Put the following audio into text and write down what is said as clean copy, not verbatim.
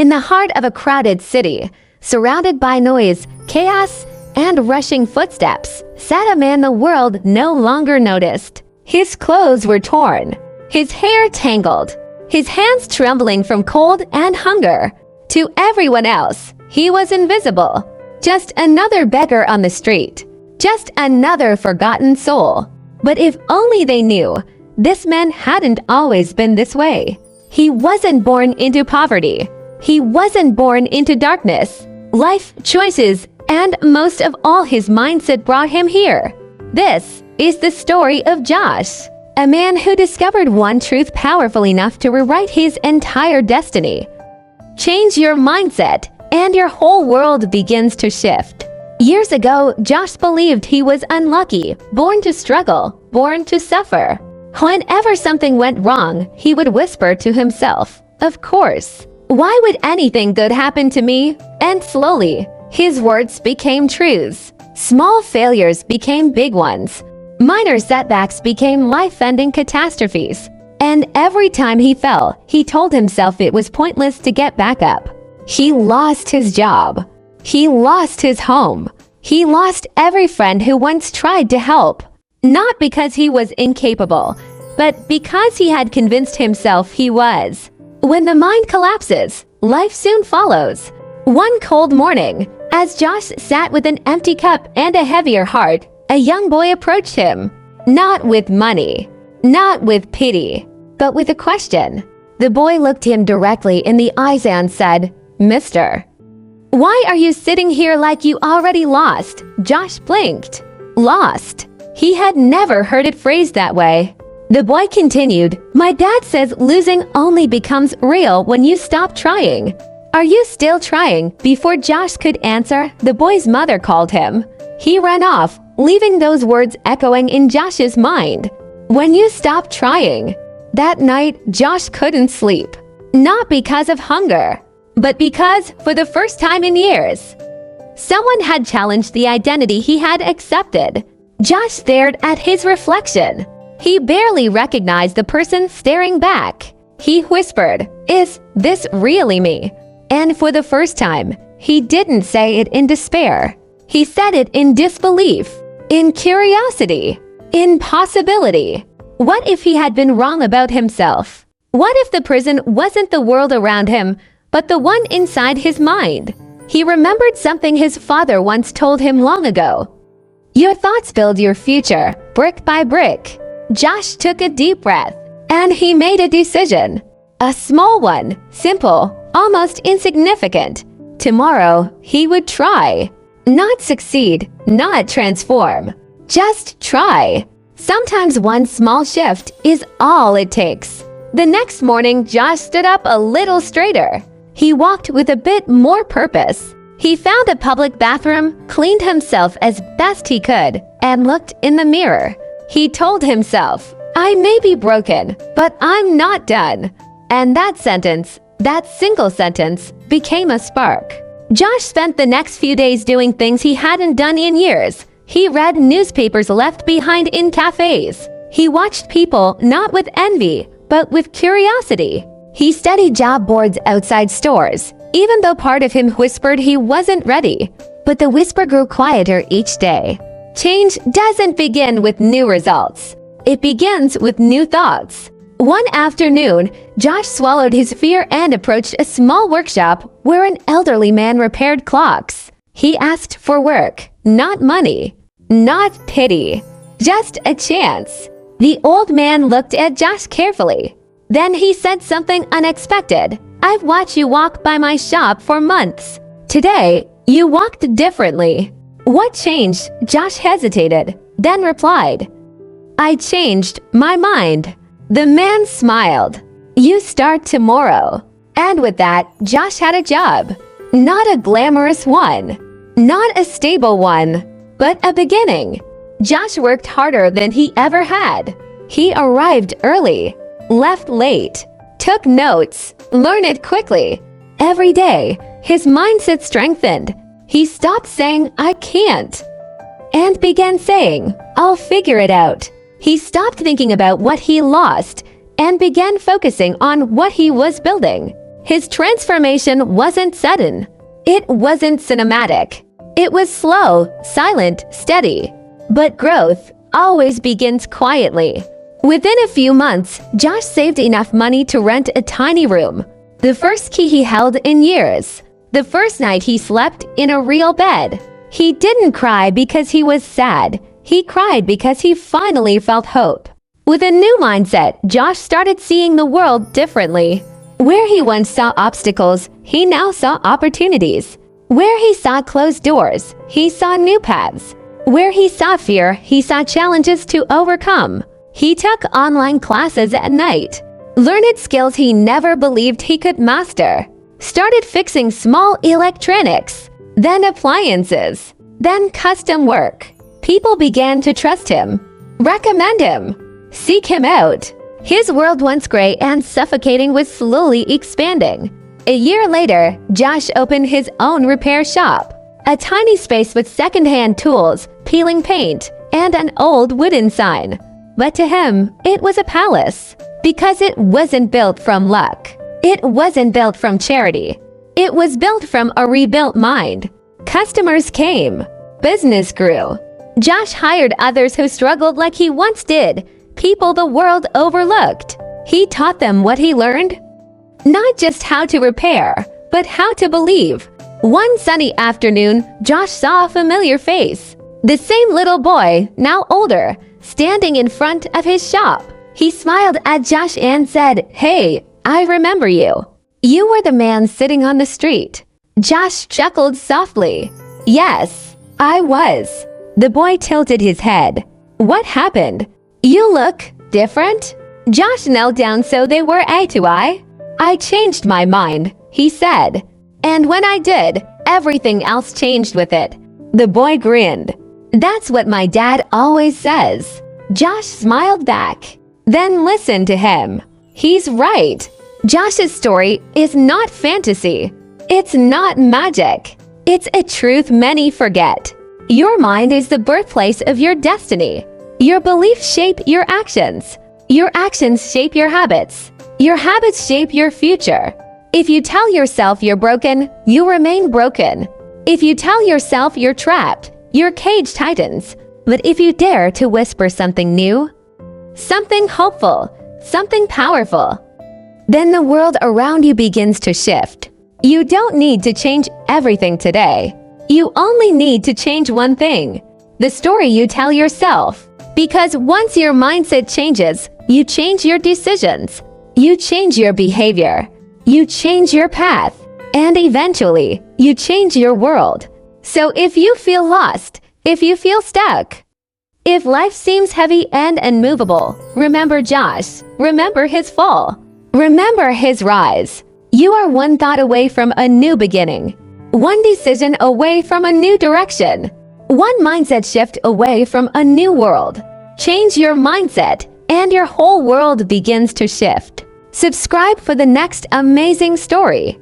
In the heart of a crowded city, surrounded by noise, chaos, and rushing footsteps, sat a man the world no longer noticed. His clothes were torn, his hair tangled, his hands trembling from cold and hunger. To everyone else, he was invisible. Just another beggar on the street. Just another forgotten soul. But if only they knew, this man hadn't always been this way. He wasn't born into poverty. He wasn't born into darkness. Life choices and most of all his mindset brought him here. This is the story of Josh, a man who discovered one truth powerful enough to rewrite his entire destiny. Change your mindset, and your whole world begins to shift. Years ago, Josh believed he was unlucky, born to struggle, born to suffer. Whenever something went wrong, he would whisper to himself, "Of course. Why would anything good happen to me?" And slowly, his words became truths. Small failures became big ones. Minor setbacks became life-ending catastrophes. And every time he fell, he told himself it was pointless to get back up. He lost his job. He lost his home. He lost every friend who once tried to help. Not because he was incapable, but because he had convinced himself he was. When the mind collapses, life soon follows. One cold morning, as Josh sat with an empty cup and a heavier heart, a young boy approached him. Not with money, not with pity, but with a question. The boy looked him directly in the eyes and said, "Mister, why are you sitting here like you already lost?" Josh blinked. Lost. He had never heard it phrased that way. The boy continued, "My dad says losing only becomes real when you stop trying. Are you still trying?" Before Josh could answer, the boy's mother called him. He ran off, leaving those words echoing in Josh's mind. When you stop trying. That night, Josh couldn't sleep. Not because of hunger, but because, for the first time in years, someone had challenged the identity he had accepted. Josh stared at his reflection. He barely recognized the person staring back. He whispered, "Is this really me?" And for the first time, he didn't say it in despair. He said it in disbelief, in curiosity, in possibility. What if he had been wrong about himself? What if the prison wasn't the world around him, but the one inside his mind? He remembered something his father once told him long ago. Your thoughts build your future, brick by brick. Josh took a deep breath, and he made a decision. A small one, simple, almost insignificant. Tomorrow, he would try. Not succeed, not transform. Just try. Sometimes one small shift is all it takes. The next morning, Josh stood up a little straighter. He walked with a bit more purpose. He found a public bathroom, cleaned himself as best he could, and looked in the mirror. He told himself, "I may be broken, but I'm not done." And that sentence, that single sentence, became a spark. Josh spent the next few days doing things he hadn't done in years. He read newspapers left behind in cafes. He watched people not with envy, but with curiosity. He studied job boards outside stores, even though part of him whispered he wasn't ready. But the whisper grew quieter each day. Change doesn't begin with new results. It begins with new thoughts. One afternoon, Josh swallowed his fear and approached a small workshop where an elderly man repaired clocks. He asked for work, not money, not pity, just a chance. The old man looked at Josh carefully. Then he said something unexpected. "I've watched you walk by my shop for months. Today, you walked differently." "What changed?" Josh hesitated, then replied, "I changed my mind." The man smiled. "You start tomorrow." And with that, Josh had a job. Not a glamorous one, not a stable one, but a beginning. Josh worked harder than he ever had. He arrived early, left late, took notes, learned it quickly. Every day, his mindset strengthened. He stopped saying, "I can't," and began saying, "I'll figure it out." He stopped thinking about what he lost and began focusing on what he was building. His transformation wasn't sudden. It wasn't cinematic. It was slow, silent, steady. But growth always begins quietly. Within a few months, Josh saved enough money to rent a tiny room. The first key he held in years. The first night he slept in a real bed. He didn't cry because he was sad. He cried because he finally felt hope. With a new mindset, Josh started seeing the world differently. Where he once saw obstacles, he now saw opportunities. Where he saw closed doors, he saw new paths. Where he saw fear, he saw challenges to overcome. He took online classes at night, learned skills he never believed he could master, started fixing small electronics, then appliances, then custom work. People began to trust him, recommend him, seek him out. His world, once gray and suffocating, was slowly expanding. A year later, Josh opened his own repair shop, a tiny space with secondhand tools, peeling paint, and an old wooden sign. But to him, it was a palace, because it wasn't built from luck. It wasn't built from charity. It was built from a rebuilt mind. Customers came. Business grew. Josh hired others who struggled like he once did, people the world overlooked. He taught them what he learned. Not just how to repair, but how to believe. One sunny afternoon, Josh saw a familiar face. The same little boy, now older, standing in front of his shop. He smiled at Josh and said, "Hey, I remember you. You were the man sitting on the street." Josh chuckled softly. "Yes, I was." The boy tilted his head. "What happened? You look different." Josh knelt down so they were eye to eye. "I changed my mind," he said. "And when I did, everything else changed with it." The boy grinned. "That's what my dad always says." Josh smiled back. Then listen to him. He's right. Josh's story is not fantasy. It's not magic. It's a truth many forget. Your mind is the birthplace of your destiny. Your beliefs shape your actions. Your actions shape your habits. Your habits shape your future. If you tell yourself you're broken, you remain broken. If you tell yourself you're trapped, your cage tightens. But if you dare to whisper something new, something hopeful, something powerful, then the world around you begins to shift. You don't need to change everything today. You only need to change one thing: the story you tell yourself. Because once your mindset changes, you change your decisions. You change your behavior. You change your path. And eventually, you change your world. So if you feel lost, if you feel stuck, if life seems heavy and unmovable, remember Josh. Remember his fall. Remember his rise. You are one thought away from a new beginning. One decision away from a new direction. One mindset shift away from a new world. Change your mindset, and your whole world begins to shift. Subscribe for the next amazing story.